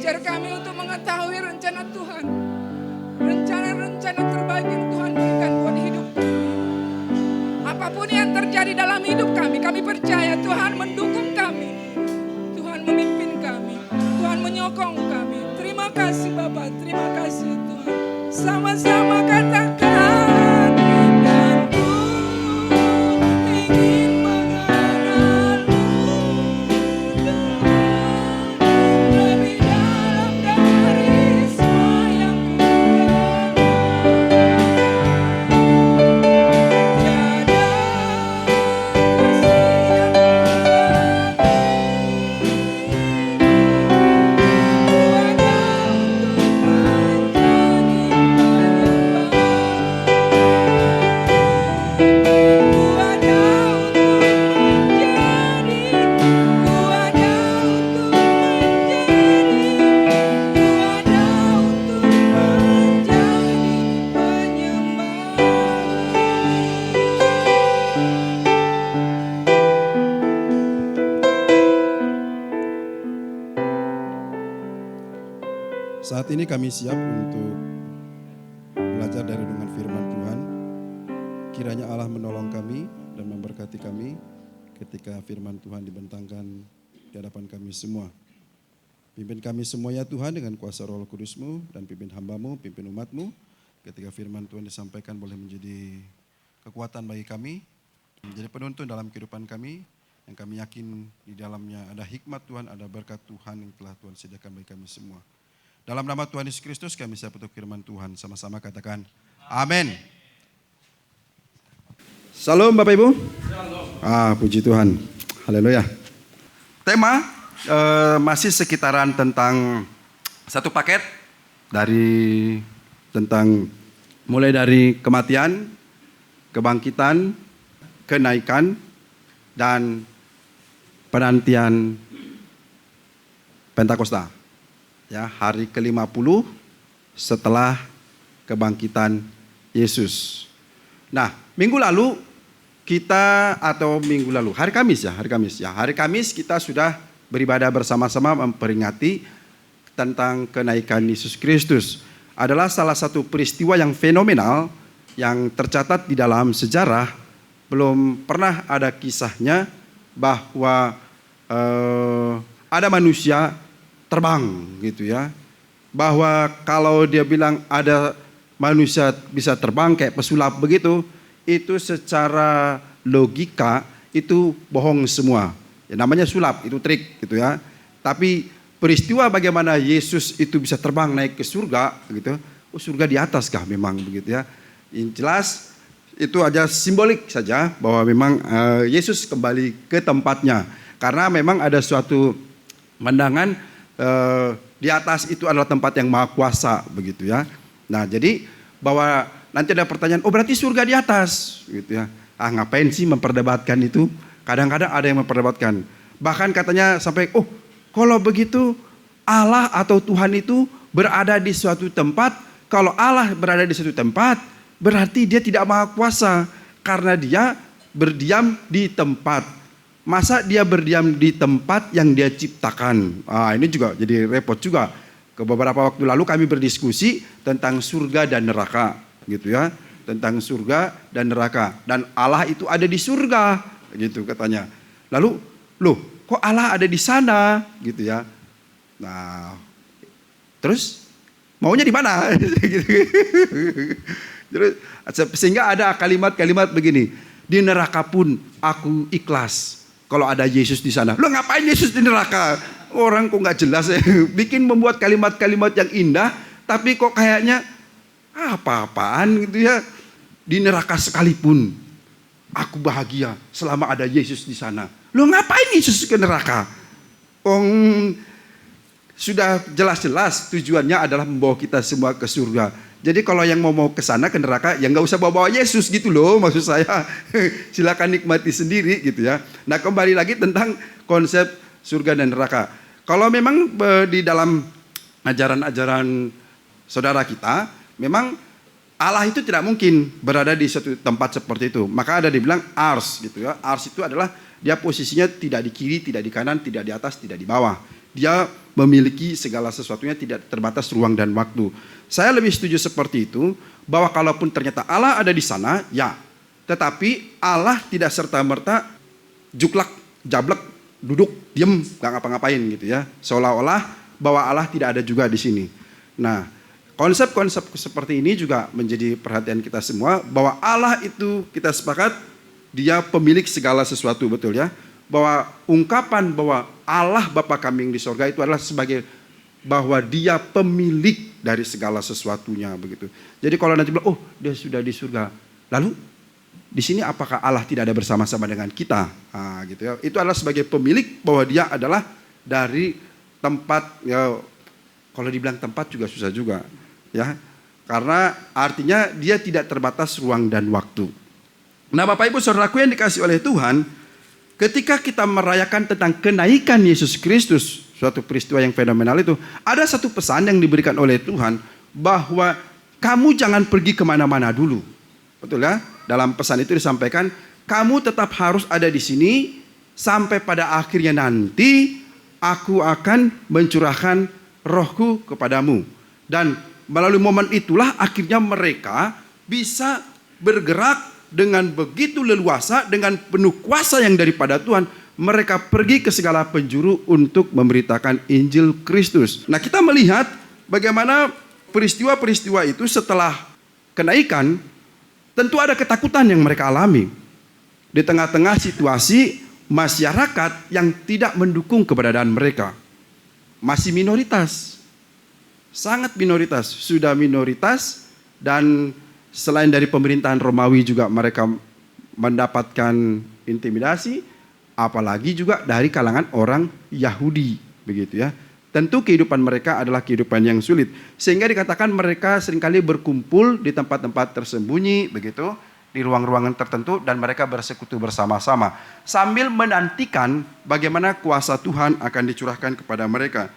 Ajar kami untuk mengetahui rencana Tuhan. Rencana-rencana terbaik yang Tuhan berikan buat hidup kami. Apapun yang terjadi dalam hidup kami percaya Tuhan mendukung kami. Tuhan memimpin kami. Tuhan menyokong kami. Terima kasih Bapa, terima kasih Tuhan. Sama-sama katakan, dan ku ingin mengenalmu lebih dalam dari semua yang ku kenal. Tiada kasih yang Saat ini kami siap untuk belajar dari renungan firman Tuhan. Kiranya Allah menolong kami dan memberkati kami ketika firman Tuhan dibentangkan di hadapan kami semua. Pimpin kami semua ya Tuhan dengan kuasa Roh Kudus-Mu, dan pimpin hamba-Mu, pimpin umat-Mu. Ketika firman Tuhan disampaikan boleh menjadi kekuatan bagi kami, menjadi penuntun dalam kehidupan kami, yang kami yakin di dalamnya ada hikmat Tuhan, ada berkat Tuhan yang telah Tuhan sediakan bagi kami semua. Dalam nama Tuhan Yesus Kristus kami siap untuk firman Tuhan. Sama-sama katakan amin. Salam Bapak Ibu. Puji Tuhan. Haleluya. Tema masih sekitaran tentang satu paket dari tentang mulai dari kematian, kebangkitan, kenaikan, dan penantian Pentakosta. Ya, hari ke-50 setelah kebangkitan Yesus. Nah, hari Kamis kita sudah beribadah bersama-sama memperingati tentang kenaikan Yesus Kristus. Adalah salah satu peristiwa yang fenomenal yang tercatat di dalam sejarah. Belum pernah ada kisahnya bahwa ada manusia terbang gitu ya. Bahwa kalau dia bilang ada manusia bisa terbang kayak pesulap begitu, itu secara logika itu bohong semua. Ya, namanya sulap, itu trik gitu ya. Tapi peristiwa bagaimana Yesus itu bisa terbang naik ke surga gitu. Surga di atas kah memang begitu ya. Yang jelas itu aja simbolik saja bahwa memang Yesus kembali ke tempatnya. Karena memang ada suatu pandangan di atas itu adalah tempat yang maha kuasa begitu ya. Nah, jadi bahwa nanti ada pertanyaan, oh berarti surga di atas gitu ya. Ngapain sih memperdebatkan itu? Kadang-kadang ada yang memperdebatkan. Bahkan katanya sampai, oh kalau begitu Allah atau Tuhan itu berada di suatu tempat. Kalau Allah berada di suatu tempat, berarti dia tidak maha kuasa. Karena dia berdiam di tempat. Masa dia berdiam di tempat yang dia ciptakan? Ini juga jadi repot juga. Beberapa waktu lalu kami berdiskusi tentang surga dan neraka, gitu ya. Tentang surga dan neraka. Dan Allah itu ada di surga, gitu katanya. Lalu, loh, kok Allah ada di sana, gitu ya. Nah, terus maunya di mana? Sehingga ada kalimat-kalimat begini. Di neraka pun aku ikhlas. Kalau ada Yesus di sana. Lo ngapain Yesus di neraka? Orang kok gak jelas ya. Bikin membuat kalimat-kalimat yang indah. Tapi kok kayaknya apa-apaan gitu ya. Di neraka sekalipun aku bahagia selama ada Yesus di sana. Lo ngapain Yesus ke neraka? Sudah jelas-jelas tujuannya adalah membawa kita semua ke surga. Jadi kalau yang mau ke sana ke neraka, ya nggak usah bawa Yesus gitu loh, maksud saya. Silakan nikmati sendiri gitu ya. Nah, kembali lagi tentang konsep surga dan neraka. Kalau memang di dalam ajaran-ajaran saudara kita, memang Allah itu tidak mungkin berada di suatu tempat seperti itu. Maka ada dibilang ars gitu ya. Ars itu adalah dia posisinya tidak di kiri, tidak di kanan, tidak di atas, tidak di bawah. Dia memiliki segala sesuatunya, tidak terbatas ruang dan waktu. Saya lebih setuju seperti itu, bahwa kalaupun ternyata Allah ada di sana, ya. Tetapi Allah tidak serta-merta juklak, jablek, duduk, diem, gak ngapa-ngapain gitu ya. Seolah-olah bahwa Allah tidak ada juga di sini. Nah, konsep-konsep seperti ini juga menjadi perhatian kita semua, bahwa Allah itu kita sepakat, dia pemilik segala sesuatu, betul ya. Bahwa ungkapan bahwa Allah Bapa kami yang di sorga itu adalah sebagai bahwa dia pemilik dari segala sesuatunya begitu. Jadi kalau nanti bilang, oh dia sudah di surga, lalu di sini apakah Allah tidak ada bersama-sama dengan kita? Gitu ya. Itu adalah sebagai pemilik bahwa dia adalah dari tempat, ya, kalau dibilang tempat juga susah juga, ya. Karena artinya dia tidak terbatas ruang dan waktu. Nah, Bapak Ibu Saudaraku yang dikasih oleh Tuhan, ketika kita merayakan tentang kenaikan Yesus Kristus, suatu peristiwa yang fenomenal itu, ada satu pesan yang diberikan oleh Tuhan bahwa kamu jangan pergi kemana-mana dulu. Betul ya? Dalam pesan itu disampaikan, kamu tetap harus ada di sini sampai pada akhirnya nanti aku akan mencurahkan rohku kepadamu. Dan melalui momen itulah akhirnya mereka bisa bergerak dengan begitu leluasa, dengan penuh kuasa yang daripada Tuhan. Mereka pergi ke segala penjuru untuk memberitakan Injil Kristus. Nah, kita melihat bagaimana peristiwa-peristiwa itu setelah kenaikan, tentu ada ketakutan yang mereka alami. Di tengah-tengah situasi masyarakat yang tidak mendukung keberadaan mereka. Masih minoritas. Sangat minoritas. Sudah minoritas, dan selain dari pemerintahan Romawi juga mereka mendapatkan intimidasi, apalagi juga dari kalangan orang Yahudi, begitu ya. Tentu kehidupan mereka adalah kehidupan yang sulit, sehingga dikatakan mereka seringkali berkumpul di tempat-tempat tersembunyi, begitu, di ruang-ruangan tertentu, dan mereka bersekutu bersama-sama sambil menantikan bagaimana kuasa Tuhan akan dicurahkan kepada mereka.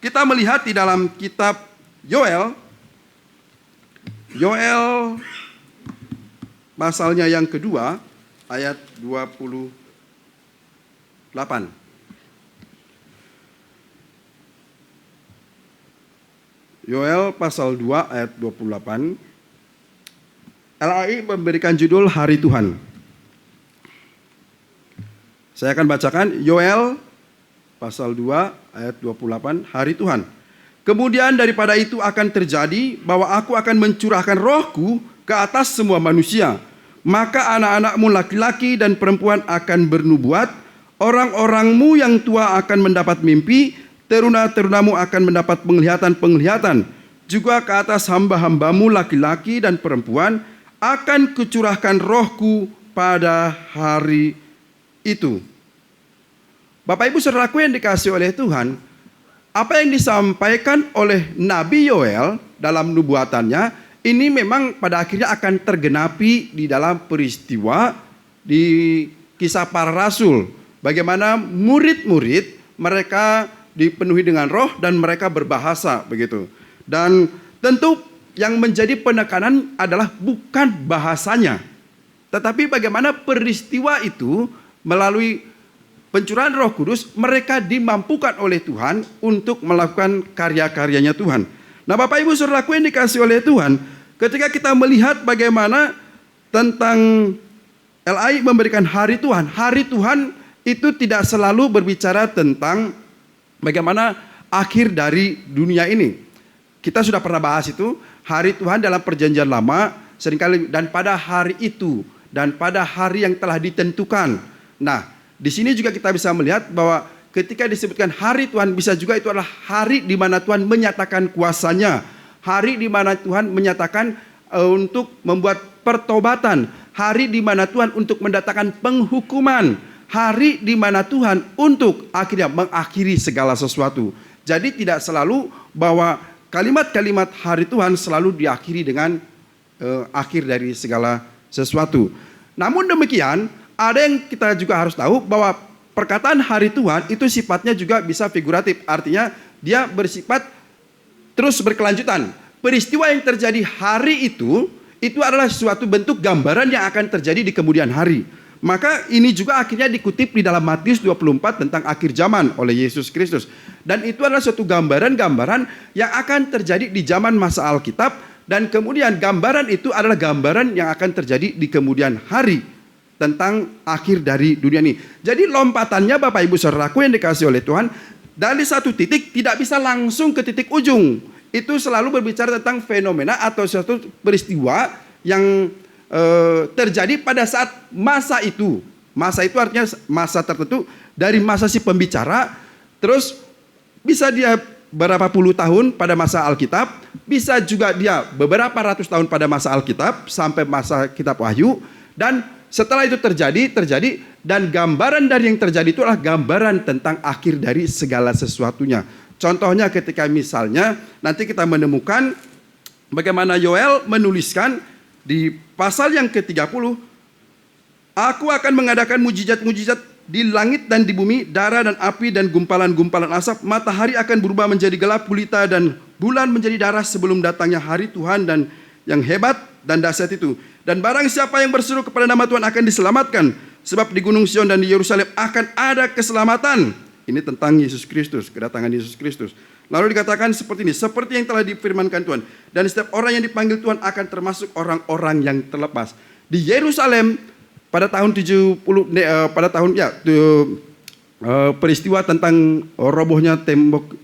Kita melihat di dalam kitab Yoel pasalnya yang kedua ayat 28. Yoel pasal 2 ayat 28. LAI memberikan judul Hari Tuhan. Saya akan bacakan Yoel pasal 2 ayat 28, Hari Tuhan. Kemudian daripada itu akan terjadi bahwa aku akan mencurahkan rohku ke atas semua manusia. Maka anak-anakmu laki-laki dan perempuan akan bernubuat, orang-orangmu yang tua akan mendapat mimpi, teruna-terunamu akan mendapat penglihatan-penglihatan. Juga ke atas hamba-hambamu laki-laki dan perempuan akan kucurahkan rohku pada hari itu. Bapak Ibu Saudaraku yang dikasihi oleh Tuhan, apa yang disampaikan oleh Nabi Yoel dalam nubuatannya, ini memang pada akhirnya akan tergenapi di dalam peristiwa di Kisah Para Rasul. Bagaimana murid-murid mereka dipenuhi dengan roh dan mereka berbahasa, begitu. Dan tentu yang menjadi penekanan adalah bukan bahasanya, tetapi bagaimana peristiwa itu melalui pencurahan Roh Kudus mereka dimampukan oleh Tuhan untuk melakukan karya-karyanya Tuhan. Nah, Bapak Ibu Saudaraku yang dikasihi oleh Tuhan, ketika kita melihat bagaimana tentang LAI memberikan hari Tuhan itu tidak selalu berbicara tentang bagaimana akhir dari dunia ini. Kita sudah pernah bahas itu, hari Tuhan dalam perjanjian lama seringkali, dan pada hari itu, dan pada hari yang telah ditentukan. Nah, di sini juga kita bisa melihat bahwa ketika disebutkan hari Tuhan, bisa juga itu adalah hari di mana Tuhan menyatakan kuasanya. Hari di mana Tuhan menyatakan untuk membuat pertobatan. Hari di mana Tuhan untuk mendatangkan penghukuman. Hari di mana Tuhan untuk akhirnya mengakhiri segala sesuatu. Jadi tidak selalu bahwa kalimat-kalimat hari Tuhan selalu diakhiri dengan akhir dari segala sesuatu. Namun demikian, ada yang kita juga harus tahu bahwa perkataan hari Tuhan itu sifatnya juga bisa figuratif. Artinya dia bersifat terus berkelanjutan. Peristiwa yang terjadi hari itu adalah suatu bentuk gambaran yang akan terjadi di kemudian hari. Maka ini juga akhirnya dikutip di dalam Matius 24 tentang akhir zaman oleh Yesus Kristus. Dan itu adalah suatu gambaran-gambaran yang akan terjadi di zaman masa Alkitab. Dan kemudian gambaran itu adalah gambaran yang akan terjadi di kemudian hari tentang akhir dari dunia ini. Jadi lompatannya Bapak Ibu Saudaraku yang dikasihi oleh Tuhan, dari satu titik tidak bisa langsung ke titik ujung. Itu selalu berbicara tentang fenomena atau suatu peristiwa yang terjadi pada saat masa itu. Masa itu artinya masa tertentu dari masa si pembicara, terus bisa dia berapa puluh tahun pada masa Alkitab, bisa juga dia beberapa ratus tahun pada masa Alkitab sampai masa kitab Wahyu, dan setelah itu terjadi dan gambaran dari yang terjadi itu adalah gambaran tentang akhir dari segala sesuatunya. Contohnya ketika misalnya nanti kita menemukan bagaimana Yoel menuliskan di pasal yang ke-30, aku akan mengadakan mujizat-mujizat di langit dan di bumi, darah dan api dan gumpalan-gumpalan asap, matahari akan berubah menjadi gelap gulita dan bulan menjadi darah sebelum datangnya hari Tuhan dan yang hebat dan dahsyat itu. Dan barang siapa yang berseru kepada nama Tuhan akan diselamatkan, sebab di Gunung Sion dan di Yerusalem akan ada keselamatan. Ini tentang Yesus Kristus, kedatangan Yesus Kristus. Lalu dikatakan seperti ini, seperti yang telah difirmankan Tuhan, dan setiap orang yang dipanggil Tuhan akan termasuk orang-orang yang terlepas. Di Yerusalem pada tahun 70 peristiwa tentang robohnya tembok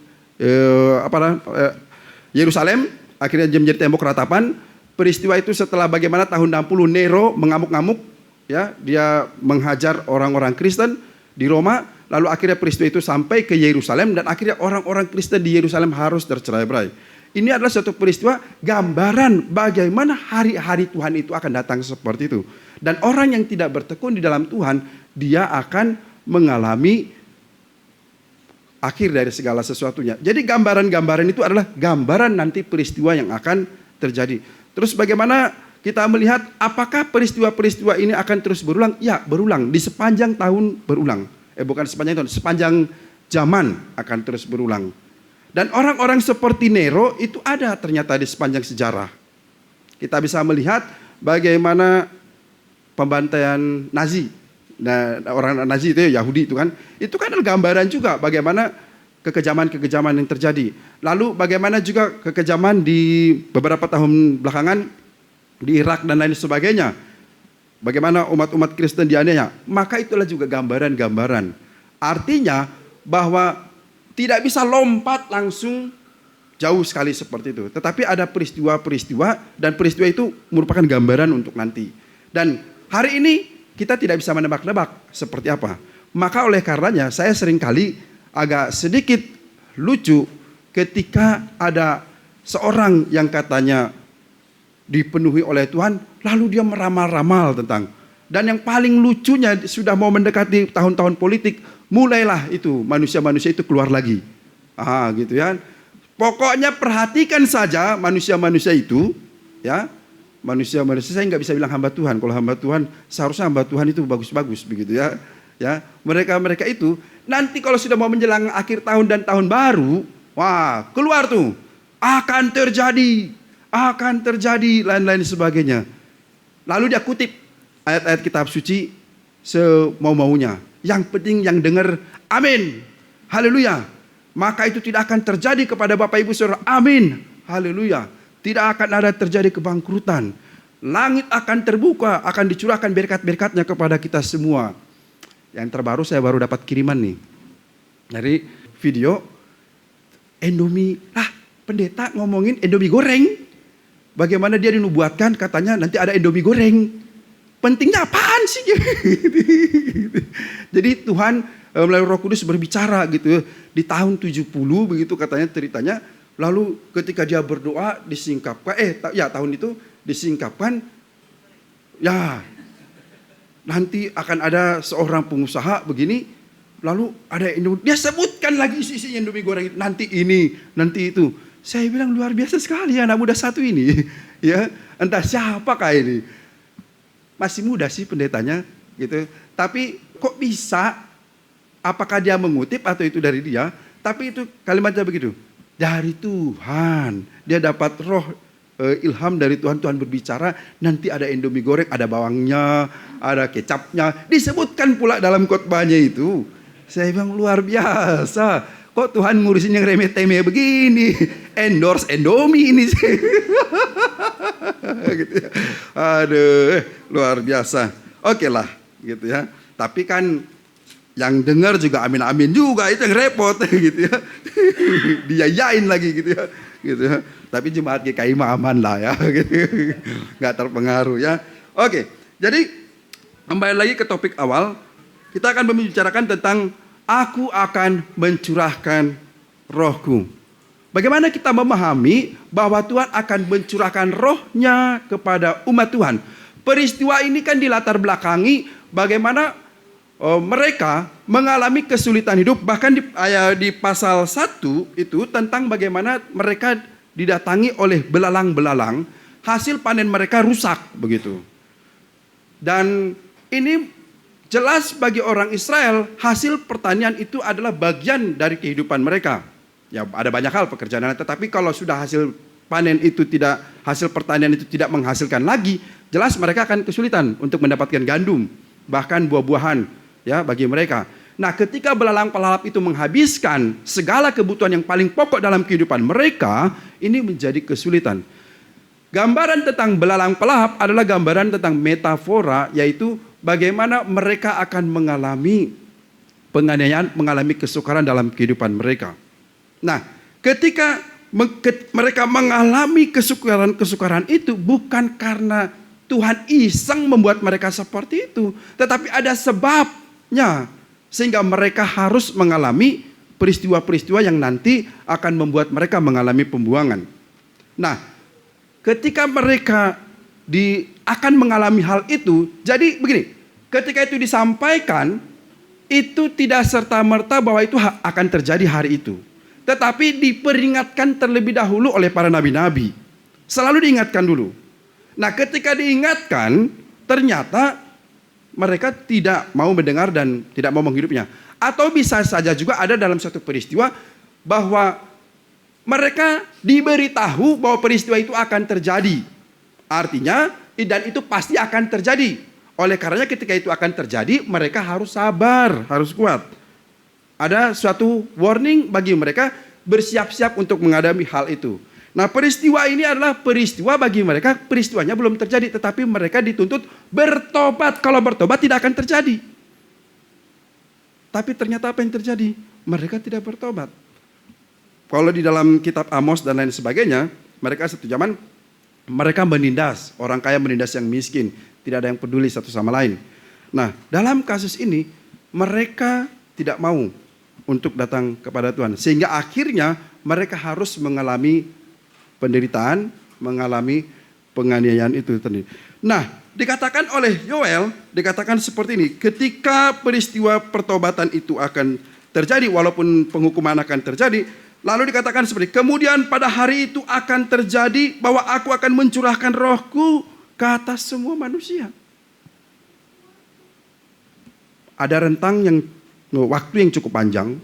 Yerusalem, akhirnya menjadi tembok ratapan. Peristiwa itu setelah bagaimana tahun 60 Nero mengamuk-ngamuk, ya, dia menghajar orang-orang Kristen di Roma. Lalu akhirnya peristiwa itu sampai ke Yerusalem dan akhirnya orang-orang Kristen di Yerusalem harus tercerai-berai. Ini adalah suatu peristiwa gambaran bagaimana hari-hari Tuhan itu akan datang seperti itu. Dan orang yang tidak bertekun di dalam Tuhan, dia akan mengalami akhir dari segala sesuatunya. Jadi gambaran-gambaran itu adalah gambaran nanti peristiwa yang akan terjadi. Terus bagaimana kita melihat apakah peristiwa-peristiwa ini akan terus berulang? Ya, berulang. Di sepanjang tahun berulang. Bukan sepanjang tahun, sepanjang zaman akan terus berulang. Dan orang-orang seperti Nero itu ada ternyata di sepanjang sejarah. Kita bisa melihat bagaimana pembantaian Nazi. Nah, orang Nazi itu Yahudi itu kan adalah gambaran juga bagaimana kekejaman-kekejaman yang terjadi. Lalu bagaimana juga kekejaman di beberapa tahun belakangan di Irak dan lain sebagainya. Bagaimana umat-umat Kristen dianiaya. Maka itulah juga gambaran-gambaran. Artinya bahwa tidak bisa lompat langsung jauh sekali seperti itu. Tetapi ada peristiwa-peristiwa dan peristiwa itu merupakan gambaran untuk nanti. Dan hari ini kita tidak bisa menebak-nebak seperti apa. Maka oleh karenanya saya seringkali agak sedikit lucu ketika ada seorang yang katanya dipenuhi oleh Tuhan, lalu dia meramal-ramal tentang. Dan yang paling lucunya sudah mau mendekati tahun-tahun politik, mulailah itu manusia-manusia itu keluar lagi. Gitu ya. Pokoknya perhatikan saja manusia-manusia itu, ya. Manusia-manusia, saya nggak bisa bilang hamba Tuhan. Kalau hamba Tuhan, seharusnya hamba Tuhan itu bagus-bagus begitu ya. Ya, mereka itu nanti kalau sudah mau menjelang akhir tahun dan tahun baru, wah, keluar tuh. Akan terjadi lain-lain sebagainya. Lalu dia kutip ayat-ayat kitab suci semau-maunya. Yang penting yang dengar amin. Haleluya. Maka itu tidak akan terjadi kepada Bapak Ibu Saudara. Amin. Haleluya. Tidak akan ada terjadi kebangkrutan. Langit akan terbuka, akan dicurahkan berkat-berkatnya kepada kita semua. Yang terbaru saya baru dapat kiriman nih. Dari video Indomie. Pendeta ngomongin Indomie goreng. Bagaimana dia dinubuatkan katanya nanti ada Indomie goreng. Pentingnya apaan sih? Jadi Tuhan melalui Roh Kudus berbicara gitu. Di tahun 70 begitu katanya ceritanya. Lalu ketika dia berdoa disingkapkan. Tahun itu disingkapkan. Ya nanti akan ada seorang pengusaha begini. Lalu ada Indomie. Dia sebutkan lagi isi Indomie goreng. Nanti ini, nanti itu. Saya bilang luar biasa sekali anak muda satu ini. Ya, entah siapakah ini. Masih muda sih pendetanya gitu. Tapi kok bisa? Apakah dia mengutip atau itu dari dia? Tapi itu kalimatnya begitu. Dari Tuhan. Dia dapat roh ilham dari Tuhan, Tuhan berbicara, nanti ada Indomie goreng, ada bawangnya, ada kecapnya, disebutkan pula dalam khotbahnya itu. Saya bilang luar biasa, kok Tuhan ngurusin yang remeh-temeh begini, endorse Indomie ini. Gitu ya. Aduh, luar biasa. Oke lah, gitu ya. Tapi kan yang dengar juga amin-amin juga, itu yang repot gitu ya. Diyayain lagi gitu ya. Gitu ya. Tapi jemaat GKI mah aman lah ya. Gitu. Nggak terpengaruh ya. Oke, jadi kembali lagi ke topik awal. Kita akan membicarakan tentang aku akan mencurahkan rohku. Bagaimana kita memahami bahwa Tuhan akan mencurahkan rohnya kepada umat Tuhan. Peristiwa ini kan dilatar belakangi bagaimana mereka mengalami kesulitan hidup. Bahkan di pasal 1 itu tentang bagaimana mereka didatangi oleh belalang-belalang. Hasil panen mereka rusak begitu. Dan ini jelas bagi orang Israel hasil pertanian itu adalah bagian dari kehidupan mereka. Ya ada banyak hal pekerjaan, tetapi kalau sudah hasil panen itu hasil pertanian itu tidak menghasilkan lagi, jelas mereka akan kesulitan untuk mendapatkan gandum, bahkan buah-buahan ya bagi mereka. Nah, ketika belalang pelahap itu menghabiskan segala kebutuhan yang paling pokok dalam kehidupan mereka, ini menjadi kesulitan. Gambaran tentang belalang pelahap adalah gambaran tentang metafora, yaitu bagaimana mereka akan mengalami penganiayaan, mengalami kesukaran dalam kehidupan mereka. Nah, ketika mereka mengalami kesukaran itu bukan karena Tuhan iseng membuat mereka seperti itu, tetapi ada sebabnya sehingga mereka harus mengalami peristiwa-peristiwa yang nanti akan membuat mereka mengalami pembuangan. Nah, ketika mereka akan mengalami hal itu, jadi begini, ketika itu disampaikan, itu tidak serta-merta bahwa itu akan terjadi hari itu. Tetapi diperingatkan terlebih dahulu oleh para nabi-nabi. Selalu diingatkan dulu. Nah, ketika diingatkan, ternyata mereka tidak mau mendengar dan tidak mau menghidupnya. Atau bisa saja juga ada dalam satu peristiwa bahwa mereka diberitahu bahwa peristiwa itu akan terjadi. Artinya, dan itu pasti akan terjadi. Oleh karenanya ketika itu akan terjadi, mereka harus sabar, harus kuat. Ada suatu warning bagi mereka bersiap-siap untuk menghadapi hal itu. Nah, peristiwa ini adalah peristiwa bagi mereka, peristiwanya belum terjadi, tetapi mereka dituntut bertobat. Kalau bertobat tidak akan terjadi. Tapi ternyata apa yang terjadi? Mereka tidak bertobat. Kalau di dalam kitab Amos dan lain sebagainya, mereka satu zaman mereka menindas, orang kaya menindas yang miskin, tidak ada yang peduli satu sama lain. Nah, dalam kasus ini mereka tidak mau untuk datang kepada Tuhan, sehingga akhirnya mereka harus mengalami penderitaan, mengalami penganiayaan itu tadi. Nah, dikatakan oleh Yoel, dikatakan seperti ini, ketika peristiwa pertobatan itu akan terjadi, walaupun penghukuman akan terjadi, lalu dikatakan seperti, kemudian pada hari itu akan terjadi bahwa aku akan mencurahkan rohku ke atas semua manusia. Ada rentang yang waktu yang cukup panjang,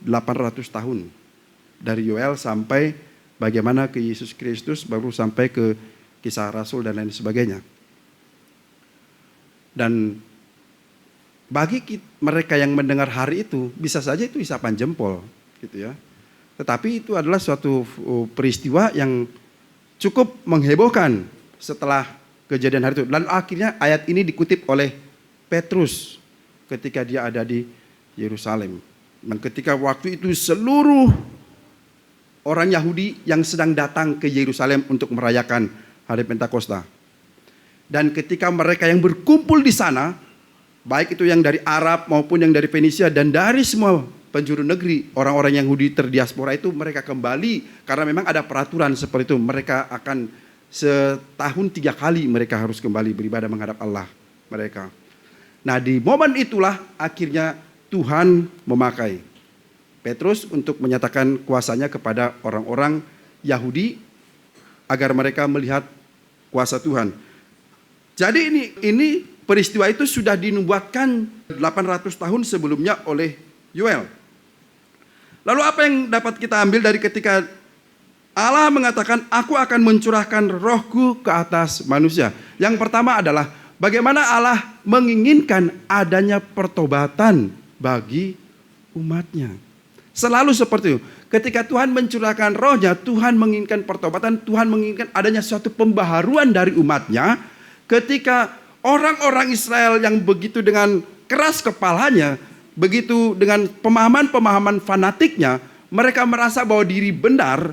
800 tahun. Dari Yoel sampai bagaimana ke Yesus Kristus, baru sampai ke kisah Rasul dan lain sebagainya. Dan bagi mereka yang mendengar hari itu, bisa saja itu isapan jempol, gitu ya. Tetapi itu adalah suatu peristiwa yang cukup menghebohkan setelah kejadian hari itu. Dan akhirnya ayat ini dikutip oleh Petrus ketika dia ada di Yerusalem. Dan ketika waktu itu seluruh orang Yahudi yang sedang datang ke Yerusalem untuk merayakan hari Pentakosta. Dan ketika mereka yang berkumpul di sana, baik itu yang dari Arab maupun yang dari Fenisia dan dari semua penjuru negeri, orang-orang Yahudi terdiaspora itu mereka kembali karena memang ada peraturan seperti itu. Mereka akan setahun 3 kali mereka harus kembali beribadah menghadap Allah mereka. Nah, di momen itulah akhirnya Tuhan memakai Petrus untuk menyatakan kuasanya kepada orang-orang Yahudi agar mereka melihat kuasa Tuhan. Jadi ini peristiwa itu sudah dinubuatkan 800 tahun sebelumnya oleh Yoel. Lalu apa yang dapat kita ambil dari ketika Allah mengatakan, aku akan mencurahkan rohku ke atas manusia. Yang pertama adalah bagaimana Allah menginginkan adanya pertobatan bagi umatnya. Selalu seperti itu. Ketika Tuhan mencurahkan rohnya, Tuhan menginginkan pertobatan, Tuhan menginginkan adanya suatu pembaharuan dari umatnya. Ketika orang-orang Israel yang begitu dengan keras kepalanya, begitu dengan pemahaman-pemahaman fanatiknya, mereka merasa bahwa diri benar,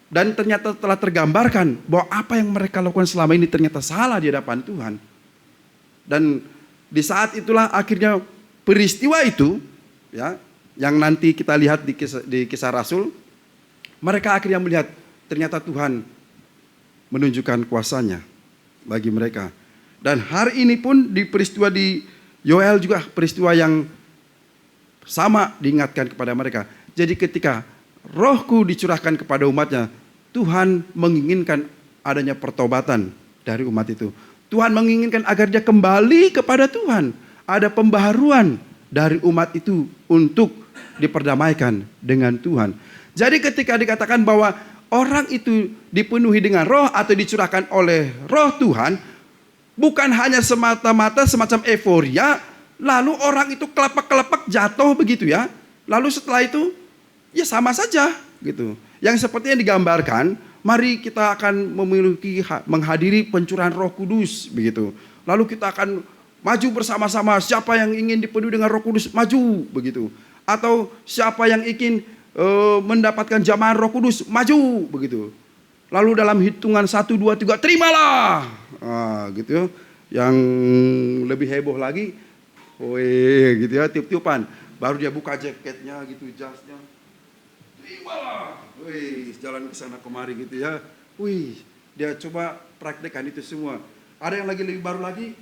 dan ternyata telah tergambarkan bahwa apa yang mereka lakukan selama ini ternyata salah di hadapan Tuhan. Dan di saat itulah akhirnya peristiwa itu, ya, yang nanti kita lihat di kisah Rasul, mereka akhirnya melihat ternyata Tuhan menunjukkan kuasanya bagi mereka. Dan hari ini pun di peristiwa di Yoel juga peristiwa yang sama diingatkan kepada mereka. Jadi ketika rohku dicurahkan kepada umatnya, Tuhan menginginkan adanya pertobatan dari umat itu. Tuhan menginginkan agar dia kembali kepada Tuhan. Ada pembaharuan dari umat itu untuk diperdamaikan dengan Tuhan. Jadi ketika dikatakan bahwa orang itu dipenuhi dengan roh atau dicurahkan oleh roh Tuhan, bukan hanya semata-mata semacam euforia, lalu orang itu kelepak-kelepak jatuh begitu ya. Lalu setelah itu ya sama saja gitu. Yang seperti yang digambarkan, mari kita akan menghadiri pencurahan Roh Kudus begitu. Lalu kita akan maju bersama-sama, siapa yang ingin dipenuhi dengan Roh Kudus maju begitu. Atau siapa yang ingin mendapatkan jamahan Roh Kudus maju begitu. Lalu dalam hitungan 1 2 3 terimalah. Gitu. Yang lebih heboh lagi, wih gitu ya, tiup-tiupan. Baru dia buka jaketnya gitu, jasnya. Terimalah. Wih, jalan ke sana kemari gitu ya. Wih, dia coba praktekkan itu semua. Ada yang lebih baru lagi.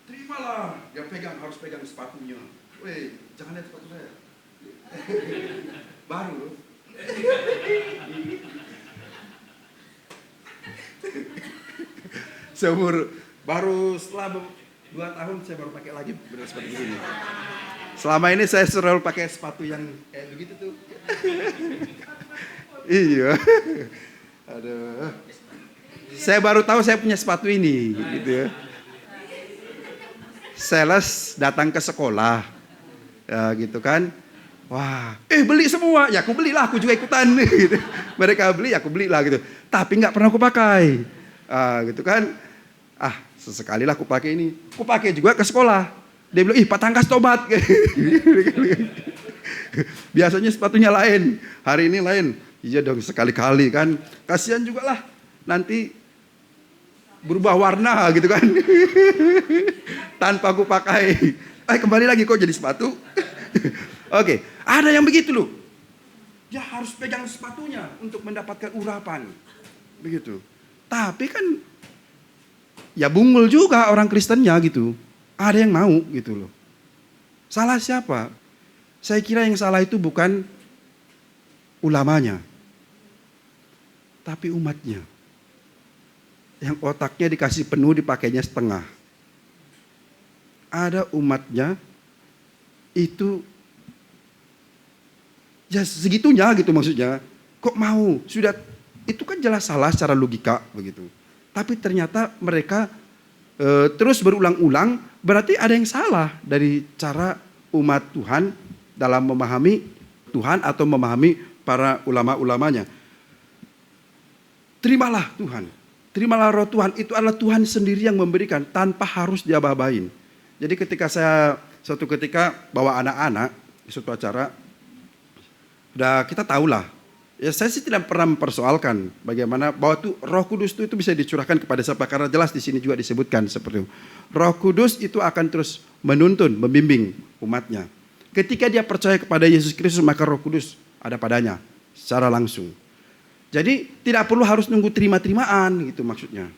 Terimalah. Dia harus pegang sepatunya. Wih, jangan lihat sepatu saya. Baru. Baru setelah 2 tahun saya baru pakai lagi benar seperti ini. Selama ini saya selalu pakai sepatu yang kayak begitu tuh. Iya. Aduh. Saya baru tahu saya punya sepatu ini gitu ya. Sales datang ke sekolah. Ya gitu kan. Wah, beli semua. Ya aku belilah, aku juga ikutan gitu. Mereka beli, aku belilah gitu. Tapi nggak pernah aku pakai. Gitu kan. Sesekali lah aku pakai ini. Aku pakai juga ke sekolah. Dia bilang, Pak Tangkas tobat. Biasanya sepatunya lain, hari ini lain. Iya dong, sekali-kali kan. Kasihan juga lah, nanti berubah warna gitu kan. Tanpa aku pakai. Kembali lagi kok jadi sepatu. Oke, ada yang begitu loh. Dia harus pegang sepatunya untuk mendapatkan urapan. Begitu. Tapi kan ya bungul juga orang Kristennya gitu. Ada yang mau gitu loh. Salah siapa? Saya kira yang salah itu bukan ulamanya, tapi umatnya. Yang otaknya dikasih penuh, dipakainya setengah. Ada umatnya itu ya segitunya gitu maksudnya. Kok mau? Sudah itu kan jelas salah secara logika begitu. Tapi ternyata mereka terus berulang-ulang, berarti ada yang salah dari cara umat Tuhan dalam memahami Tuhan atau memahami para ulama-ulamanya. Terimalah Tuhan. Terimalah roh Tuhan. Itu adalah Tuhan sendiri yang memberikan tanpa harus diaba-abain. Jadi ketika saya suatu ketika bawa anak-anak di suatu acara, udah kita tahulah. Ya saya sih tidak pernah mempersoalkan bagaimana bahwa tuh Roh Kudus itu bisa dicurahkan kepada siapa, karena jelas di sini juga disebutkan seperti itu. Roh Kudus itu akan terus menuntun, membimbing umatnya. Ketika dia percaya kepada Yesus Kristus, maka Roh Kudus ada padanya secara langsung. Jadi tidak perlu harus nunggu terima-terimaan gitu maksudnya.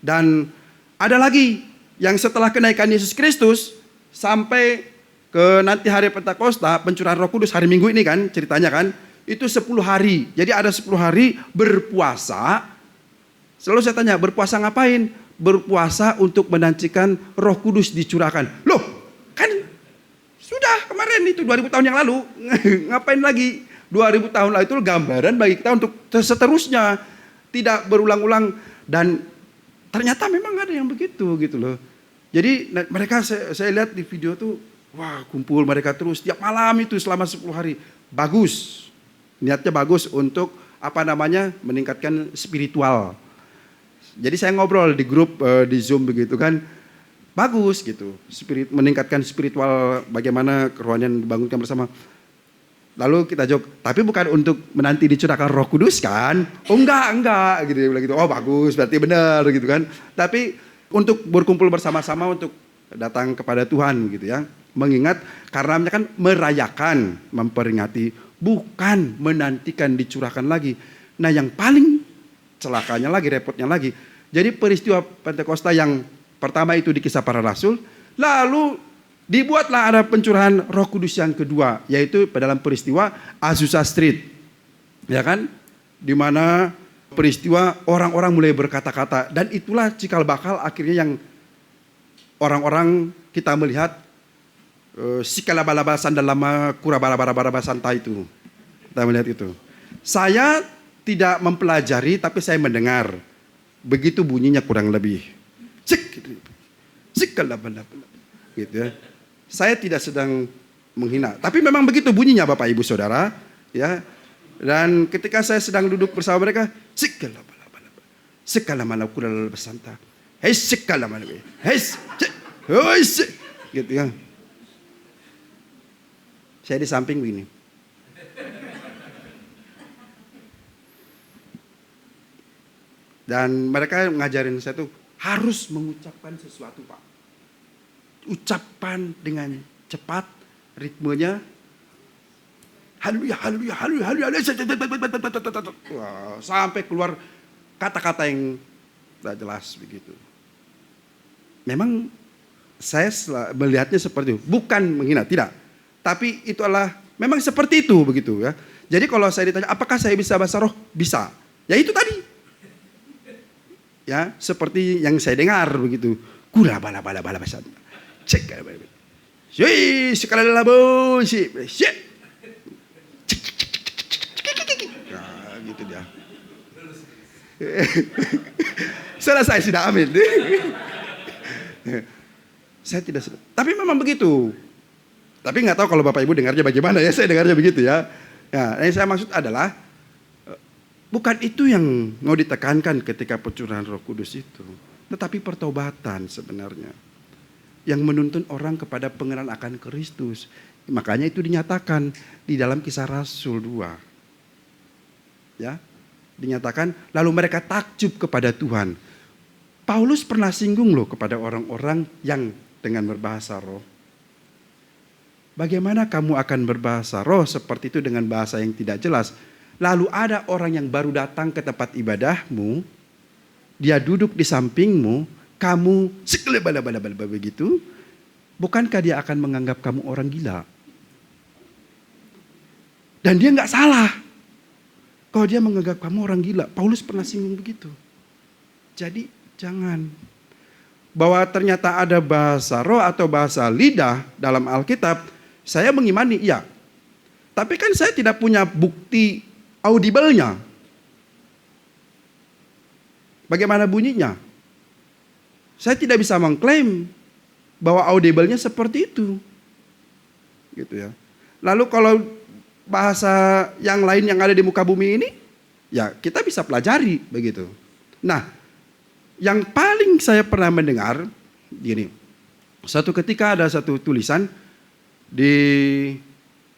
Dan ada lagi yang setelah kenaikan Yesus Kristus sampai ke nanti hari Pentakosta, pencurahan Roh Kudus hari Minggu ini kan ceritanya kan, itu 10 hari. Jadi ada 10 hari berpuasa. Selalu saya tanya, berpuasa ngapain? Berpuasa untuk menantikan Roh Kudus dicurahkan. Loh, kan sudah kemarin itu 2000 tahun yang lalu. Ngapain lagi 2000 tahun lalu itu gambaran bagi kita untuk seterusnya. Tidak berulang-ulang. Dan ternyata memang ada yang begitu gitu loh. Jadi mereka saya lihat di video tuh, wah kumpul mereka terus tiap malam itu selama 10 hari. Bagus. Niatnya bagus untuk meningkatkan spiritual. Jadi saya ngobrol di grup di Zoom begitu kan. Bagus gitu, meningkatkan spiritual, bagaimana kerohanian dibangunkan bersama. Lalu kita jawab, tapi bukan untuk menanti dicurahkan Roh Kudus kan? Oh enggak gitu, dia bilang gitu. Oh bagus, berarti benar gitu kan. Tapi untuk berkumpul bersama-sama untuk datang kepada Tuhan gitu ya. Mengingat karena kan merayakan, memperingati, bukan menantikan dicurahkan lagi. Nah yang paling celakanya lagi, repotnya lagi. Jadi peristiwa Pentakosta yang pertama itu di Kisah Para Rasul, lalu dibuatlah ada pencurahan Roh Kudus yang kedua, yaitu dalam peristiwa Azusa Street. Ya kan? Di mana peristiwa orang-orang mulai berkata-kata, dan itulah cikal bakal akhirnya yang orang-orang kita melihat sikalabalabasan dalam kurabarabarabara santa itu. Kita melihat itu. Saya tidak mempelajari tapi saya mendengar. Begitu bunyinya kurang lebih. Gitu ya. Saya tidak sedang menghina, tapi memang begitu bunyinya Bapak Ibu Saudara, ya. Dan ketika saya sedang duduk bersama mereka, gitu ya. Saya di samping begini. Dan mereka ngajarin saya tuh harus mengucapkan sesuatu Pak. Ucapan dengan cepat, ritmenya. Haleluya, haleluya, haleluya, haleluya. Sampai keluar kata-kata yang tidak jelas begitu. Memang saya melihatnya seperti itu. Bukan menghina, tidak. Tapi itu adalah, memang seperti itu begitu ya. Jadi kalau saya ditanya, apakah saya bisa bahasa roh? Bisa. Ya itu tadi. Ya, seperti yang saya dengar begitu. Kura bala bala bala bahasa. Cek bala bala. Syi sekali labo syi. Nah, gitu dia. Selesai sudah amin. Saya tidak sedang. Tapi memang begitu. Tapi nggak tahu kalau Bapak Ibu dengarnya bagaimana ya. Saya dengarnya begitu ya. Ya, yang saya maksud adalah bukan itu yang mau ditekankan ketika pencurahan Roh Kudus itu. Tetapi pertobatan sebenarnya. Yang menuntun orang kepada pengenalan akan Kristus. Makanya itu dinyatakan di dalam Kisah Rasul 2. Ya, dinyatakan lalu mereka takjub kepada Tuhan. Paulus pernah singgung loh kepada orang-orang yang dengan berbahasa roh. Bagaimana kamu akan berbahasa roh seperti itu dengan bahasa yang tidak jelas? Lalu ada orang yang baru datang ke tempat ibadahmu, dia duduk di sampingmu, kamu sekelebala-bala begitu, bukankah dia akan menganggap kamu orang gila? Dan dia nggak salah kalau dia menganggap kamu orang gila. Paulus pernah singgung begitu. Jadi jangan. Bahwa ternyata ada bahasa roh atau bahasa lidah dalam Alkitab, saya mengimani iya. Tapi kan saya tidak punya bukti audible-nya. Bagaimana bunyinya? Saya tidak bisa mengklaim bahwa audible-nya seperti itu. Gitu ya. Lalu kalau bahasa yang lain yang ada di muka bumi ini, ya kita bisa pelajari begitu. Nah, yang paling saya pernah mendengar gini. Satu ketika ada satu tulisan di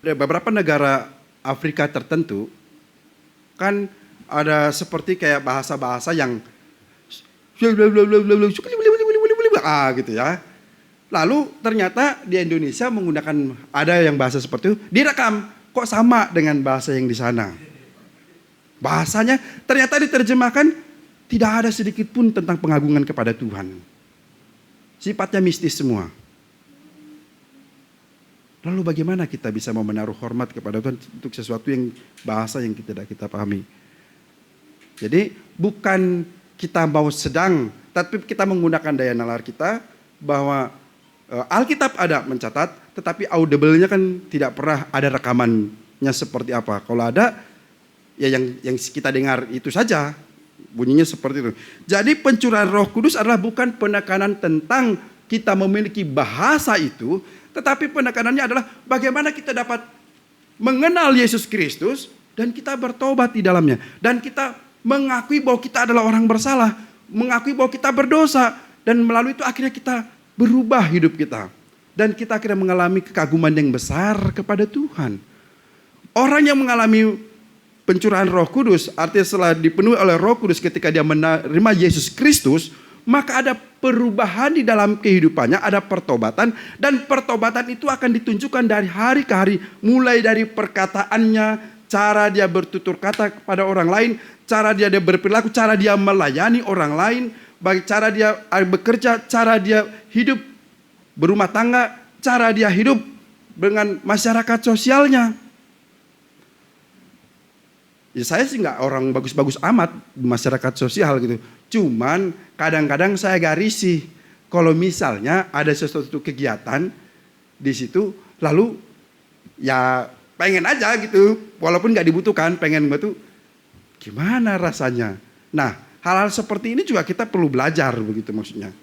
beberapa negara Afrika tertentu, kan ada seperti kayak bahasa-bahasa yang gitu ya. Lalu ternyata di Indonesia menggunakan ada yang bahasa seperti itu, direkam kok sama dengan bahasa yang di sana. Bahasanya ternyata diterjemahkan tidak ada sedikit pun tentang pengagungan kepada Tuhan. Sifatnya mistis semua. Lalu bagaimana kita bisa mau menaruh hormat kepada Tuhan untuk sesuatu yang bahasa yang tidak kita pahami. Jadi bukan kita mau sedang, tapi kita menggunakan daya nalar kita bahwa Alkitab ada mencatat, tetapi audible-nya kan tidak pernah ada rekaman bunyinya seperti apa. Kalau ada, ya yang kita dengar itu saja. Bunyinya seperti itu. Jadi pencurahan Roh Kudus adalah bukan penekanan tentang kita memiliki bahasa itu, tetapi penekanannya adalah bagaimana kita dapat mengenal Yesus Kristus dan kita bertobat di dalamnya. Dan kita mengakui bahwa kita adalah orang bersalah, mengakui bahwa kita berdosa, dan melalui itu akhirnya kita berubah hidup kita. Dan kita akhirnya mengalami kekaguman yang besar kepada Tuhan. Orang yang mengalami pencurahan Roh Kudus, artinya setelah dipenuhi oleh Roh Kudus ketika dia menerima Yesus Kristus, maka ada perubahan di dalam kehidupannya, ada pertobatan, dan pertobatan itu akan ditunjukkan dari hari ke hari, mulai dari perkataannya, cara dia bertutur kata kepada orang lain, cara dia berperilaku, cara dia melayani orang lain, bagi cara dia bekerja, cara dia hidup berumah tangga, cara dia hidup dengan masyarakat sosialnya. Ya saya sih nggak orang bagus-bagus amat di masyarakat sosial gitu. Cuman kadang-kadang saya agak risih kalau misalnya ada sesuatu kegiatan di situ, lalu ya pengen aja gitu, walaupun nggak dibutuhkan, pengen betul, gimana rasanya. Nah, hal-hal seperti ini juga kita perlu belajar begitu maksudnya.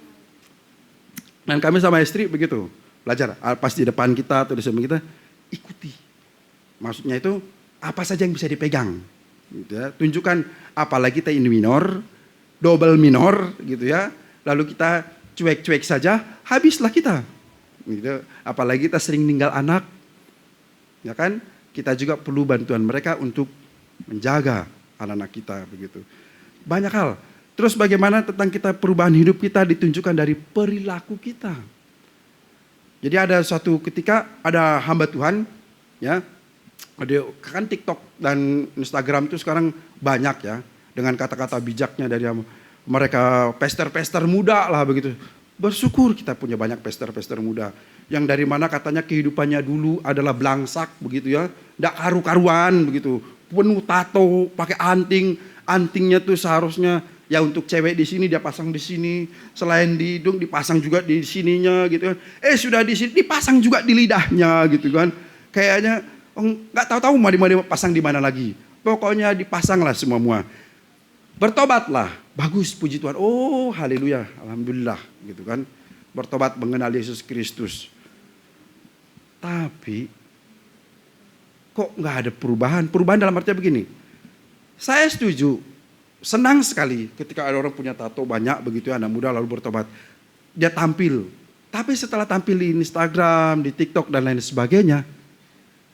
Dan kami sama istri begitu, belajar. Pas di depan kita atau di samping kita, ikuti. Maksudnya itu apa saja yang bisa dipegang. Gitu ya. Tunjukkan apalagi kita in minor, double minor gitu ya. Lalu kita cuek-cuek saja, habislah kita. Gitu. Apalagi kita sering tinggal anak. Ya kan? Kita juga perlu bantuan mereka untuk menjaga anak-anak kita begitu. Banyak hal. Terus bagaimana tentang kita perubahan hidup kita ditunjukkan dari perilaku kita. Jadi ada suatu ketika ada hamba Tuhan ya. Kan TikTok dan Instagram itu sekarang banyak ya. Dengan kata-kata bijaknya dari mereka pester-pester muda lah begitu. Bersyukur kita punya banyak pester-pester muda. Yang dari mana katanya kehidupannya dulu adalah belangsak begitu ya. Nggak karu-karuan begitu. Penuh tato, pakai anting. Antingnya tuh seharusnya ya untuk cewek di sini dia pasang di sini. Selain di hidung dipasang juga di sininya gitu kan. Sudah di sini dipasang juga di lidahnya gitu kan. Kayaknya nggak tahu-tahu mau dipasang di mana lagi. Pokoknya dipasanglah semua. Bertobatlah. Bagus, puji Tuhan. Oh, haleluya, alhamdulillah, gitu kan. Bertobat mengenal Yesus Kristus. Tapi kok nggak ada perubahan? Perubahan dalam artinya begini. Saya setuju, senang sekali ketika ada orang punya tato banyak begitu ya, anak muda lalu bertobat. Dia tampil. Tapi setelah tampil di Instagram, di TikTok dan lain sebagainya,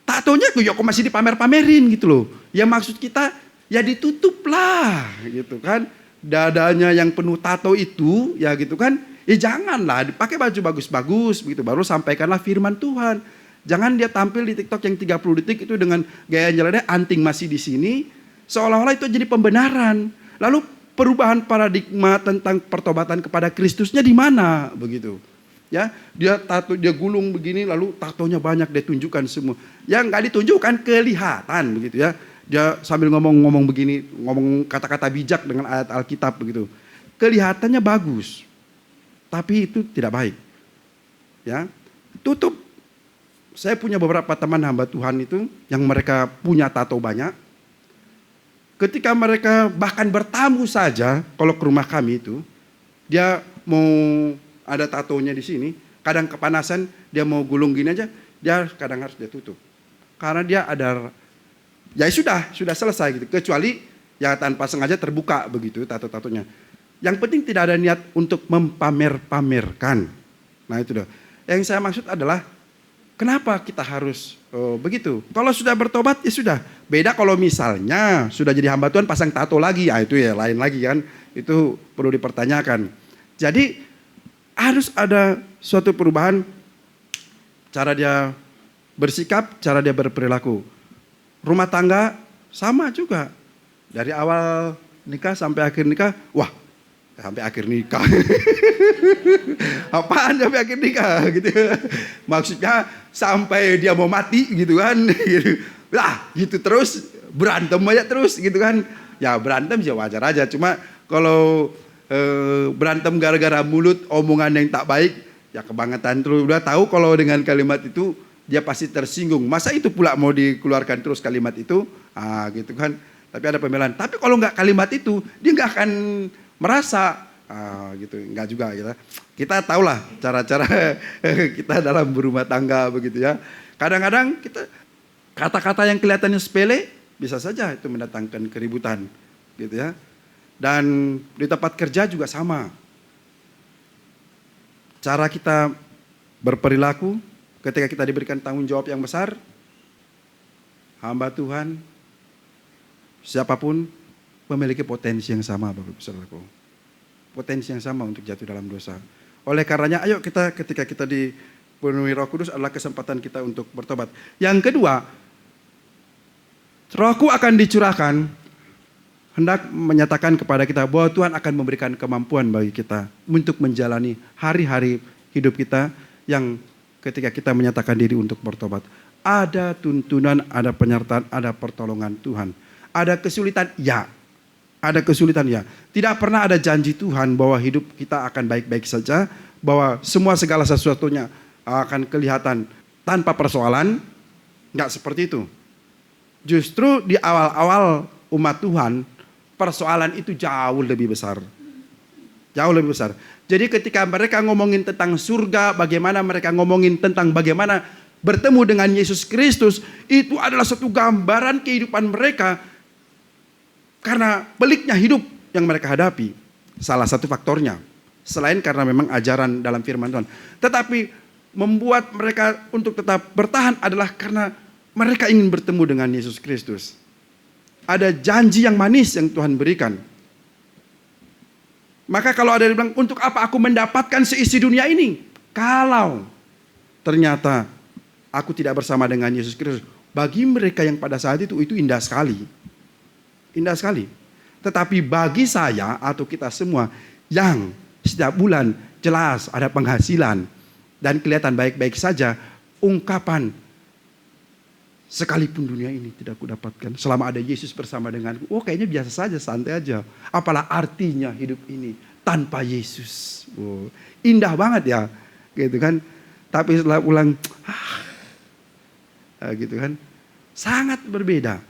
tatonya kok masih dipamer-pamerin gitu loh. Ya maksud kita ya ditutup lah gitu kan. Dadanya yang penuh tato itu ya gitu kan. Ya janganlah dipakai baju bagus-bagus begitu. Baru sampaikanlah firman Tuhan. Jangan dia tampil di TikTok yang 30 detik itu dengan gaya nyeleneh, anting masih di sini. Seolah-olah itu jadi pembenaran. Lalu perubahan paradigma tentang pertobatan kepada Kristusnya di mana begitu. Ya, dia tato, dia gulung begini lalu tatonya banyak dia tunjukkan semua. Yang nggak ditunjukkan kelihatan begitu ya. Dia sambil ngomong-ngomong begini, ngomong kata-kata bijak dengan ayat Alkitab begitu. Kelihatannya bagus. Tapi itu tidak baik. Ya. Tutup. Saya punya beberapa teman hamba Tuhan itu yang mereka punya tato banyak. Ketika mereka bahkan bertamu saja kalau ke rumah kami itu, dia mau ada tatonya di sini, kadang kepanasan, dia mau gulung gini aja, dia kadang harus dia tutup. Karena dia ada, ya sudah selesai gitu. Kecuali ya tanpa sengaja terbuka begitu tato-tatonya. Yang penting tidak ada niat untuk mempamer-pamerkan. Nah itu dah. Yang saya maksud adalah, kenapa kita harus begitu? Kalau sudah bertobat ya sudah. Beda kalau misalnya sudah jadi hamba Tuhan pasang tato lagi, ya itu ya lain lagi kan. Itu perlu dipertanyakan. Jadi harus ada suatu perubahan cara dia bersikap, cara dia berperilaku. Rumah tangga sama juga. Dari awal nikah sampai akhir nikah, wah sampai akhir nikah. Apaan sampai akhir nikah gitu. Maksudnya sampai dia mau mati gitu kan. Lah gitu terus, berantem aja terus gitu kan. Ya berantem ya wajar aja, cuma kalau berantem gara-gara mulut, omongan yang tak baik, ya kebangetan terus. Udah tahu kalau dengan kalimat itu dia pasti tersinggung. Masa itu pula mau dikeluarkan terus kalimat itu? Gitu kan. Tapi ada pembelaan. Tapi kalau nggak kalimat itu, dia nggak akan merasa. Gitu, nggak juga gitu. Kita tahulah cara-cara kita dalam berumah tangga begitu ya. Kadang-kadang kita kata-kata yang kelihatannya sepele bisa saja itu mendatangkan keributan, gitu ya. Dan di tempat kerja juga sama. Cara kita berperilaku ketika kita diberikan tanggung jawab yang besar, hamba Tuhan, siapapun memiliki potensi yang sama, Bapak Ibu Saudaraku. Potensi yang sama untuk jatuh dalam dosa. Oleh karenanya, ayo kita ketika kita dipenuhi Roh Kudus adalah kesempatan kita untuk bertobat. Yang kedua, Rohku akan dicurahkan, hendak menyatakan kepada kita bahwa Tuhan akan memberikan kemampuan bagi kita untuk menjalani hari-hari hidup kita yang ketika kita menyatakan diri untuk bertobat. Ada tuntunan, ada penyertaan, ada pertolongan Tuhan. Ada kesulitan, ya. Ada kesulitan, ya. Tidak pernah ada janji Tuhan bahwa hidup kita akan baik-baik saja, bahwa semua segala sesuatunya akan kelihatan tanpa persoalan. Enggak seperti itu. Justru di awal-awal umat Tuhan, persoalan itu jauh lebih besar. Jauh lebih besar. Jadi ketika mereka ngomongin tentang surga, bagaimana mereka ngomongin tentang bagaimana bertemu dengan Yesus Kristus, itu adalah satu gambaran kehidupan mereka. Karena peliknya hidup yang mereka hadapi. Salah satu faktornya. Selain karena memang ajaran dalam firman Tuhan. Tetapi membuat mereka untuk tetap bertahan adalah karena mereka ingin bertemu dengan Yesus Kristus. Ada janji yang manis yang Tuhan berikan. Maka kalau ada yang bilang, untuk apa aku mendapatkan seisi dunia ini? Kalau ternyata aku tidak bersama dengan Yesus Kristus. Bagi mereka yang pada saat itu indah sekali. Indah sekali. Tetapi bagi saya atau kita semua yang setiap bulan jelas ada penghasilan dan kelihatan baik-baik saja, ungkapan sekalipun dunia ini tidak aku dapatkan, selama ada Yesus bersama denganku, oh kayaknya biasa saja, santai aja. Apalah artinya hidup ini tanpa Yesus. Oh, indah banget ya, gitu kan. Tapi setelah ulang, gitu kan, sangat berbeda.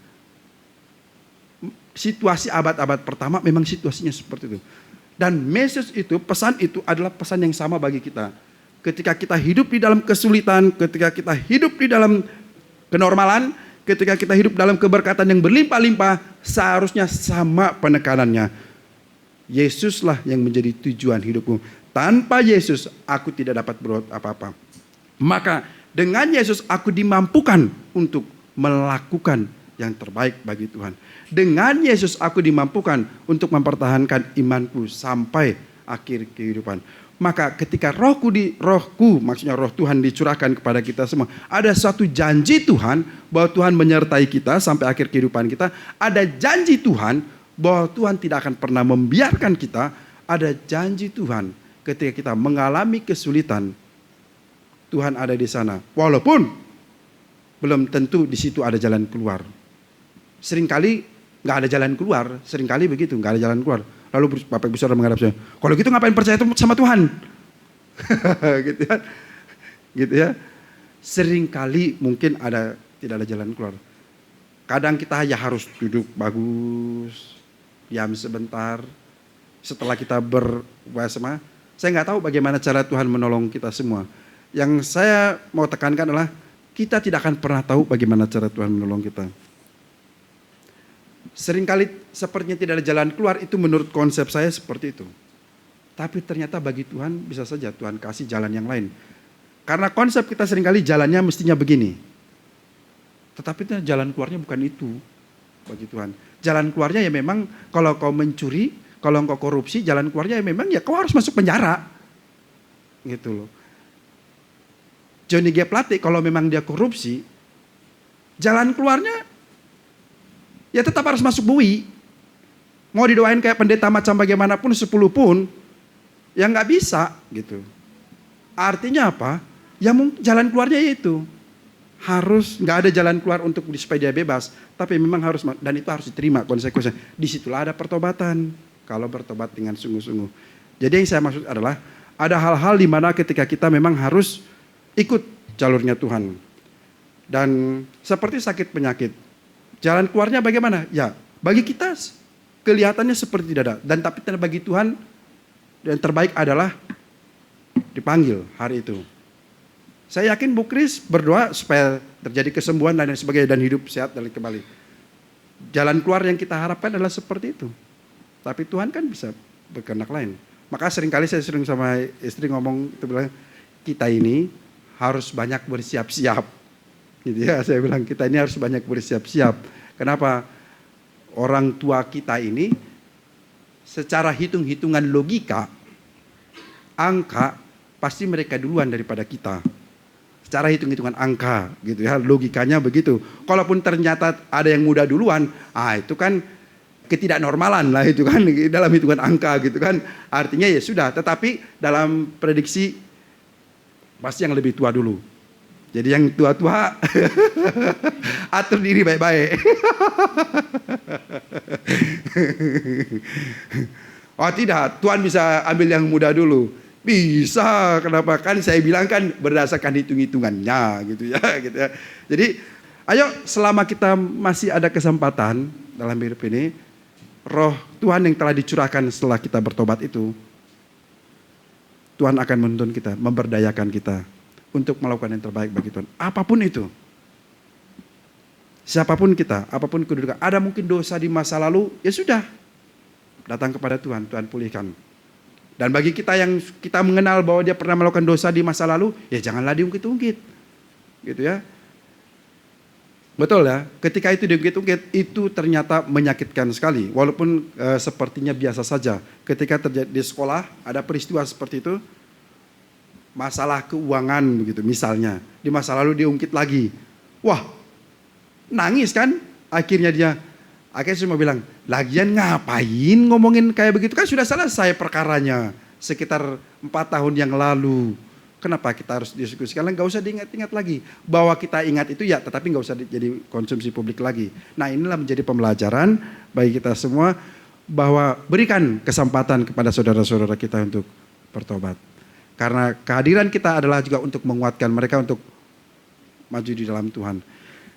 Situasi abad-abad pertama memang situasinya seperti itu. Dan message itu, pesan itu adalah pesan yang sama bagi kita. Ketika kita hidup di dalam kesulitan, ketika kita hidup di dalam kenormalan, ketika kita hidup dalam keberkatan yang berlimpah-limpah, seharusnya sama penekanannya. Yesuslah yang menjadi tujuan hidupku. Tanpa Yesus, aku tidak dapat berbuat apa-apa. Maka dengan Yesus aku dimampukan untuk melakukan yang terbaik bagi Tuhan. Dengan Yesus aku dimampukan untuk mempertahankan imanku sampai akhir kehidupan. Maka ketika rohku, maksudnya roh Tuhan dicurahkan kepada kita semua, ada suatu janji Tuhan bahwa Tuhan menyertai kita sampai akhir kehidupan kita. Ada janji Tuhan bahwa Tuhan tidak akan pernah membiarkan kita. Ada janji Tuhan ketika kita mengalami kesulitan, Tuhan ada di sana. Walaupun belum tentu di situ ada jalan keluar. Seringkali nggak ada jalan keluar, seringkali begitu, nggak ada jalan keluar. Lalu Bapak Ibu Saudara menghadap saya, kalau gitu ngapain percaya sama Tuhan? Gitu ya. Gitu ya. Seringkali mungkin tidak ada jalan keluar. Kadang kita ya harus duduk bagus, diam sebentar. Setelah kita berwasma, saya nggak tahu bagaimana cara Tuhan menolong kita semua. Yang saya mau tekankan adalah kita tidak akan pernah tahu bagaimana cara Tuhan menolong kita. Seringkali sepertinya tidak ada jalan keluar, itu menurut konsep saya seperti itu. Tapi ternyata bagi Tuhan bisa saja Tuhan kasih jalan yang lain. Karena konsep kita seringkali jalannya mestinya begini. Tetapi jalan keluarnya bukan itu bagi Tuhan. Jalan keluarnya ya memang kalau kau mencuri, kalau kau korupsi, jalan keluarnya ya memang ya kau harus masuk penjara. Gitu loh. Johnny G. Plate kalau memang dia korupsi, jalan keluarnya ya tetap harus masuk bui. Mau didoain kayak pendeta macam bagaimanapun 10 pun, ya nggak bisa gitu. Artinya apa? Ya jalan keluarnya itu. Harus nggak ada jalan keluar untuk supaya dia bebas. Tapi memang harus, dan itu harus diterima konsekuensinya. Disitulah ada pertobatan. Kalau bertobat dengan sungguh-sungguh. Jadi yang saya maksud adalah, ada hal-hal di mana ketika kita memang harus ikut jalurnya Tuhan. Dan seperti sakit penyakit, jalan keluarnya bagaimana? Ya, bagi kita kelihatannya seperti tidak ada. Dan tapi bagi Tuhan yang terbaik adalah dipanggil hari itu. Saya yakin Bu Kris berdoa supaya terjadi kesembuhan dan lain sebagainya dan hidup sehat dan kembali. Jalan keluar yang kita harapkan adalah seperti itu. Tapi Tuhan kan bisa berkehendak lain. Maka seringkali saya sering sama istri ngomong, itu bilang, kita ini harus banyak bersiap-siap. Gitu ya, saya bilang kita ini harus banyak bersiap-siap. Kenapa? Orang tua kita ini secara hitung-hitungan logika, angka, pasti mereka duluan daripada kita. Secara hitung-hitungan angka gitu ya, logikanya begitu. Kalaupun ternyata ada yang muda duluan, itu kan ketidaknormalan lah itu kan dalam hitungan angka gitu kan. Artinya ya sudah, tetapi dalam prediksi pasti yang lebih tua dulu. Jadi yang tua-tua atur diri baik-baik. Oh tidak, Tuhan bisa ambil yang muda dulu. Bisa, kenapa? Kan saya bilang kan berdasarkan hitung-hitungannya gitu ya. Gitu ya. Jadi ayo selama kita masih ada kesempatan dalam hidup ini, roh Tuhan yang telah dicurahkan setelah kita bertobat itu, Tuhan akan menuntun kita, memberdayakan kita untuk melakukan yang terbaik bagi Tuhan. Apapun itu. Siapapun kita, apapun kedudukan. Ada mungkin dosa di masa lalu, ya sudah. Datang kepada Tuhan, Tuhan pulihkan. Dan bagi kita yang kita mengenal bahwa dia pernah melakukan dosa di masa lalu, ya janganlah diungkit-ungkit. Gitu ya. Betul ya, ketika itu diungkit-ungkit, itu ternyata menyakitkan sekali. Walaupun sepertinya biasa saja. Ketika terjadi di sekolah, ada peristiwa seperti itu, masalah keuangan begitu misalnya. Di masa lalu diungkit lagi. Wah, nangis kan? Akhirnya semua bilang, lagian ngapain ngomongin kayak begitu? Kan sudah selesai perkaranya sekitar 4 tahun yang lalu. Kenapa kita harus diskusi? Kalian gak usah diingat-ingat lagi. Bahwa kita ingat itu ya, tetapi gak usah jadi konsumsi publik lagi. Nah inilah menjadi pembelajaran bagi kita semua. Bahwa berikan kesempatan kepada saudara-saudara kita untuk bertobat. Karena kehadiran kita adalah juga untuk menguatkan mereka untuk maju di dalam Tuhan.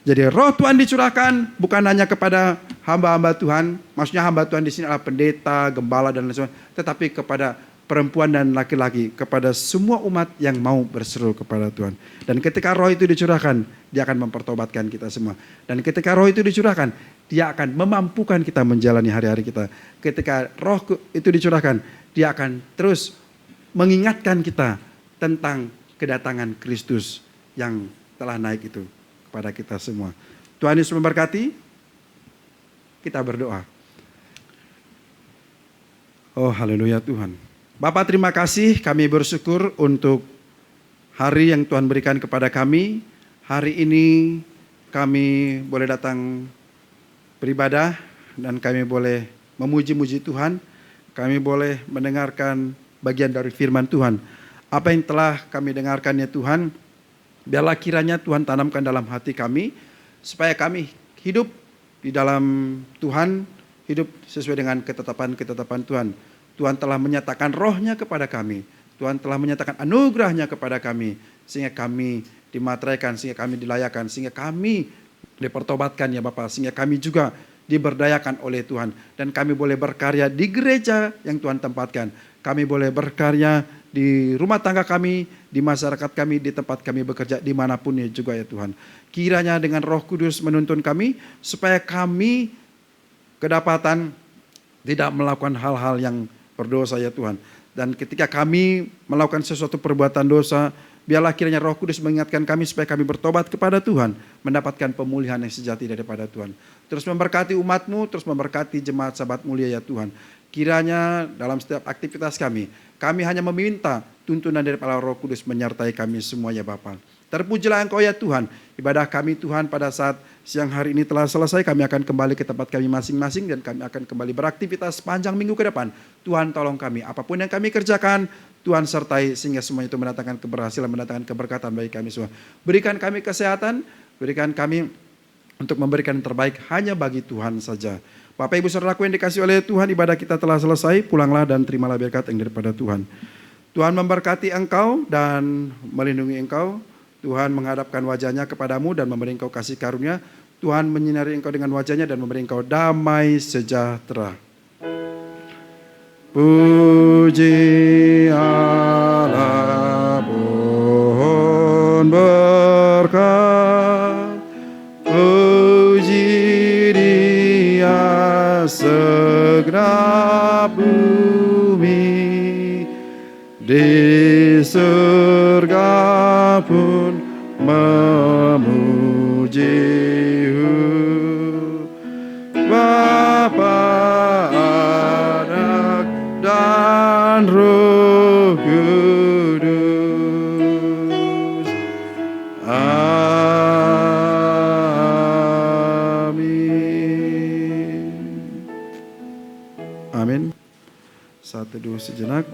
Jadi roh Tuhan dicurahkan bukan hanya kepada hamba-hamba Tuhan. Maksudnya hamba Tuhan di sini adalah pendeta, gembala dan lain sebagainya. Tetapi kepada perempuan dan laki-laki. Kepada semua umat yang mau berseru kepada Tuhan. Dan ketika roh itu dicurahkan, dia akan mempertobatkan kita semua. Dan ketika roh itu dicurahkan, dia akan memampukan kita menjalani hari-hari kita. Ketika roh itu dicurahkan, dia akan terus mengingatkan kita tentang kedatangan Kristus yang telah naik itu kepada kita semua. Tuhan Yesus memberkati. Kita berdoa. Oh haleluya Tuhan. Bapa terima kasih, kami bersyukur untuk hari yang Tuhan berikan kepada kami. Hari ini kami boleh datang beribadah dan kami boleh memuji-muji Tuhan. Kami boleh mendengarkan bagian dari firman Tuhan. Apa yang telah kami dengarkan ya Tuhan, biarlah kiranya Tuhan tanamkan dalam hati kami, supaya kami hidup di dalam Tuhan, hidup sesuai dengan ketetapan-ketetapan Tuhan. Tuhan telah menyatakan rohnya kepada kami. Tuhan telah menyatakan anugerahnya kepada kami. Sehingga kami dimateraikan, sehingga kami dilayakan, sehingga kami dipertobatkan ya Bapak. Sehingga kami juga diberdayakan oleh Tuhan. Dan kami boleh berkarya di gereja yang Tuhan tempatkan. Kami boleh berkarya di rumah tangga kami, di masyarakat kami, di tempat kami bekerja, dimanapun ya juga ya Tuhan. Kiranya dengan Roh Kudus menuntun kami, supaya kami kedapatan tidak melakukan hal-hal yang berdosa ya Tuhan. Dan ketika kami melakukan sesuatu perbuatan dosa, biarlah kiranya Roh Kudus mengingatkan kami supaya kami bertobat kepada Tuhan, mendapatkan pemulihan yang sejati daripada Tuhan. Terus memberkati umat-Mu, terus memberkati jemaat sahabat mulia ya Tuhan. Kiranya dalam setiap aktivitas kami hanya meminta tuntunan daripada Roh Kudus menyertai kami semua ya Bapa. Terpujilah Engkau ya Tuhan. Ibadah kami Tuhan pada saat siang hari ini telah selesai. Kami akan kembali ke tempat kami masing-masing dan kami akan kembali beraktivitas sepanjang minggu ke depan. Tuhan tolong kami. Apapun yang kami kerjakan, Tuhan sertai sehingga semuanya itu mendatangkan keberhasilan, mendatangkan keberkatan bagi kami semua. Berikan kami kesehatan, berikan kami untuk memberikan yang terbaik hanya bagi Tuhan saja. Bapak Ibu Saudaraku yang dikasihi oleh Tuhan, ibadah kita telah selesai. Pulanglah dan terimalah berkat yang daripada Tuhan. Tuhan memberkati engkau dan melindungi engkau. Tuhan menghadapkan wajahnya kepadamu dan memberi engkau kasih karunia. Tuhan menyinari engkau dengan wajahnya dan memberi engkau damai sejahtera. Puji Allah, pohon berkat. Puji Dia segenap bumi, di surga pun memuji Bapa, Anak, dan Roh Kudus. Amin. Amin. Saat teduh sejenak.